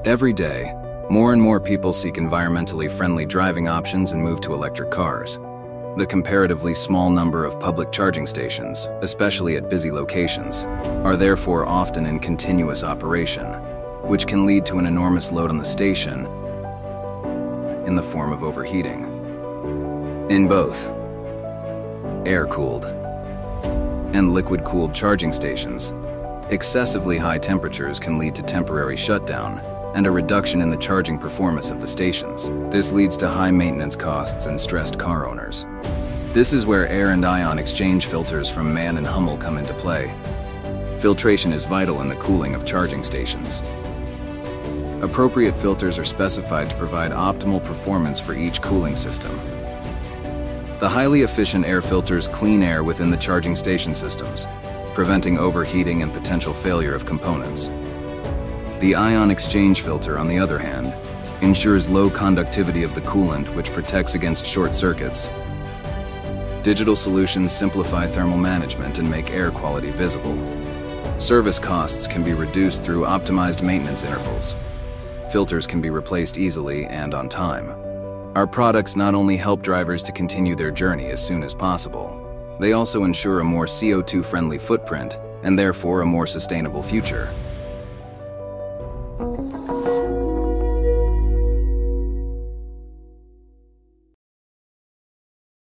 Every day, more and more people seek environmentally friendly driving options and move to electric cars. The comparatively small number of public charging stations, especially at busy locations, are therefore often in continuous operation, which can lead to an enormous load on the station in the form of overheating. In both air-cooled and liquid-cooled charging stations, excessively high temperatures can lead to temporary shutdown and a reduction in the charging performance of the stations. This leads to high maintenance costs and stressed car owners. This is where air and ion exchange filters from MANN+HUMMEL come into play. Filtration is vital in the cooling of charging stations. Appropriate filters are specified to provide optimal performance for each cooling system. The highly efficient air filters clean air within the charging station systems, preventing overheating and potential failure of components. The ion exchange filter, on the other hand, ensures low conductivity of the coolant, which protects against short circuits. Digital solutions simplify thermal management and make air quality visible. Service costs can be reduced through optimized maintenance intervals. Filters can be replaced easily and on time. Our products not only help drivers to continue their journey as soon as possible, they also ensure a more CO2-friendly footprint and therefore a more sustainable future.